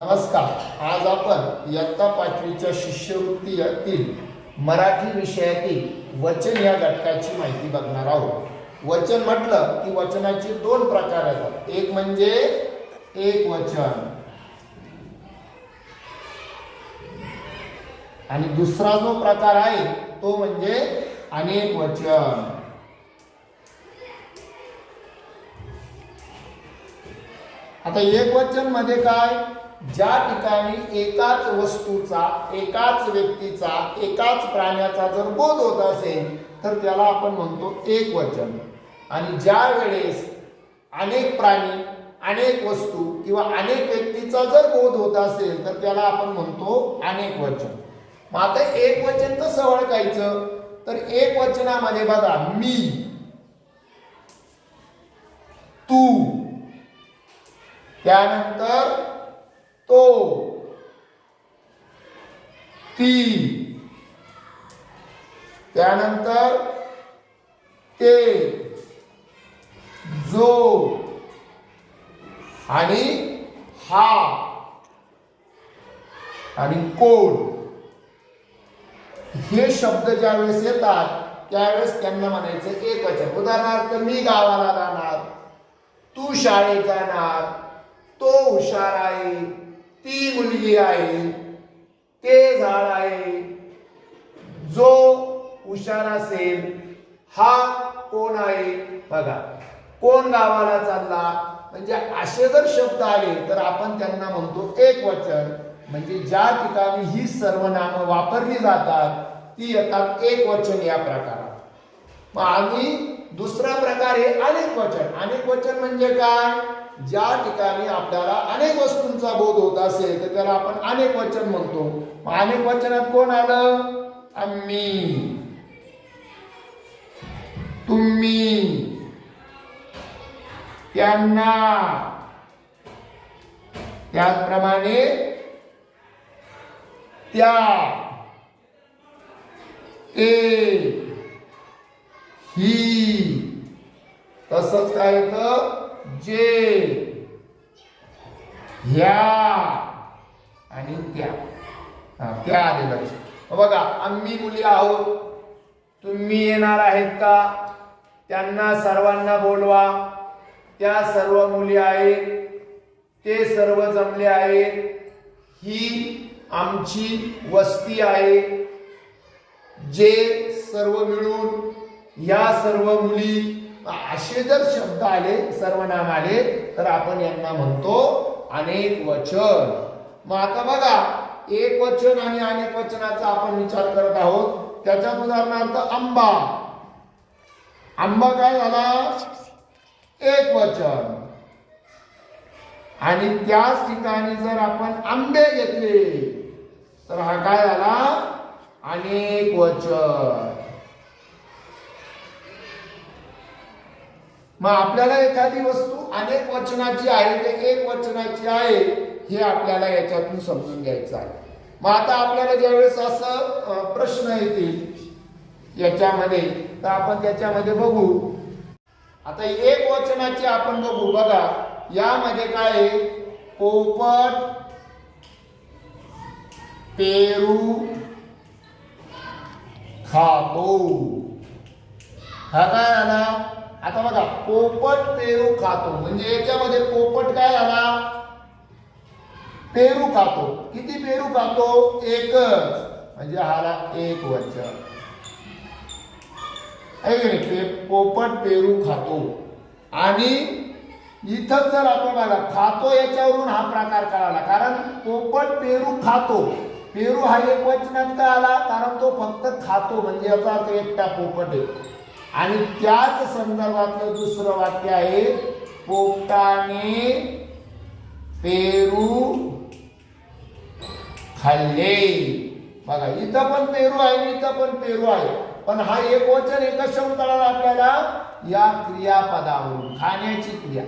नमस्कार. आज आपण इयत्ता 5वीच्या शिष्यवृत्ती यातील मराठी विषयातील वचन या घटकाची माहिती बघणार आहोत. वचन म्हटलं की वचनाचे दोन प्रकार आहेत. एक म्हणजे एक वचन आणि दुसरा जो प्रकार आहे तो म्हणजे अनेक वचन. आता एक वचन मध्ये काय, ज्या ठिकाणी एकाच वस्तूचा, एकाच व्यक्तीचा, एकाच प्राण्याचा जर बोध होत असेल तर त्याला आपण म्हणतो एक वचन. आणि ज्या वेळेस अनेक प्राणी, अनेक वस्तू किंवा अनेक व्यक्तीचा जर बोध होत असेल तर त्याला आपण म्हणतो अनेक वचन. मग आता एक वचन कसं ओळखायचं, तर एक वचनामध्ये बघा, मी, तू, त्यानंतर तो, ती, त्यानंतर ते, जो आणि हा आणि कोण, हे शब्द ज्यावेळेस येतात त्यावेळेस त्यांना म्हणायचं एक वचन. उदाहरणार्थ, मी गावाला जाणार, तू शाळेत जाणार, तो हुशार आहे, ती मुलगी आहे, ते झाड आहे, जो हुशार असेल, हा कोण आहे. बघा, कोण गावाला चालला, म्हणजे असे जर शब्द आले तर आपण त्यांना म्हणतो एक वचन. म्हणजे ज्या ठिकाणी ही सर्वनामं वापरली जातात ती येतात एक वचन या प्रकारात. मग आणि दुसरा प्रकार आहे अनेक वचन. अनेक वचन म्हणजे काय, ज्या ठिकाणी आपल्याला अनेक वस्तूंचा बोध होत असेल तर त्याला आपण अनेक वचन म्हणतो. मग अनेक वचनात कोण आलं, आम्ही, तुम्ही, त्यांना, त्याचप्रमाणे त्या, ते, ही, तसंच काय येतं, जे, ह्या आणि त्या आलेलं. बघा, आम्ही मुली आहोत, तुम्ही येणार आहेत का, त्यांना सर्वांना बोलवा, त्या सर्व मुली आहेत, ते सर्व जमले आहेत, ही आमची वस्ती आहे, जे सर्व मिळून, या सर्व मुली. असे जर शब्द आले, सर्वनाम आले तर आपण यांना म्हणतो अनेक वचन. मग आता बघा, एक वचन आणि अनेक वचनाचा आपण विचार करत आहोत. त्याच्यात उदाहरणार्थ आंबा. आंबा काय झाला, एक वचन. आणि त्याच ठिकाणी जर आपण आंबे घेतले तर हा काय झाला, अनेक वचन. मग आपल्याला एखादी वस्तू अनेक वचनाची आहे ते एक वचनाची आहे हे आपल्याला याच्यातून समजून घ्यायचं आहे. मग आता आपल्याला ज्यावेळेस असं प्रश्न येतील याच्यामध्ये तर आपण त्याच्यामध्ये बघू. आता एक वचनाची आपण बघू. बघा, यामध्ये काय आहे, पोपट पेरू खातो. हा काय आला. आता बघा, पोपट पेरू खातो म्हणजे याच्यामध्ये पोपट काय आला, पेरू खातो. किती पेरू खातो, एकच, म्हणजे हाला एक वचन. पोपट पेरू खातो. आणि इथं जर आपण बघा, खातो याच्यावरून हा प्रकार कळाला, कारण पोपट पेरू खातो, पेरू हा एक वचनात का आला, कारण तो फक्त खातो म्हणजे याचा अर्थ एकटा पोपट आहे. आणि त्याच संदर्भातलं दुसरं वाक्य आहे, पोपटाने पेरू खाल्ले. बघा, इथं पण पेरू आहे, इथं पण पेरू आहे, पण हा एक वचन एका शब्दाला आपल्याला या क्रियापदावरून, खाण्याची क्रिया.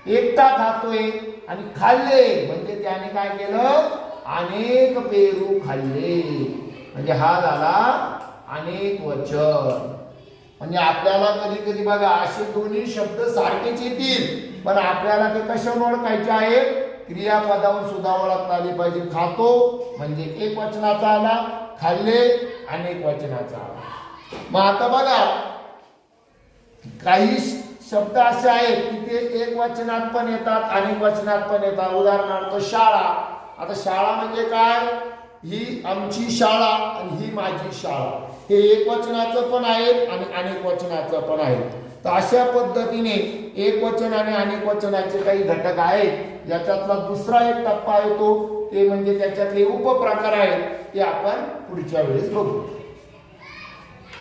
एकटा खातोय आणि खाल्ले म्हणजे त्याने काय केलं, अनेक पेरू खाल्ले, म्हणजे हा झाला अनेक वचन. म्हणजे आपल्याला कधी कधी बघा असे दोन्ही शब्द सारखेच येतील पण आपल्याला ते कशाने ओळखायचे आहेत, क्रियापदावरून सुद्धा ओळखता आली पाहिजे. खातो म्हणजे एक वचनाचा आला, खाल्ले अनेक वचनाचा आला. मग आता बघा काही शब्द असे आहेत की ते एक वचनात पण येतात अनेक वचनात पण येतात. उदाहरणार्थ शाळा. आता शाळा म्हणजे काय? ही आमची शाळा आणि ही माझी शाळा. हे एक वचनाचं पण आहे आणि अनेक वचनाचं पण आहे. तर अशा पद्धतीने एक वचन आणि अनेक वचनाचे काही घटक आहेत. याच्यातला दुसरा एक टप्पा येतो ते म्हणजे त्याच्यातले उपप्रकार आहेत ते आपण पुढच्या वेळेस बघू.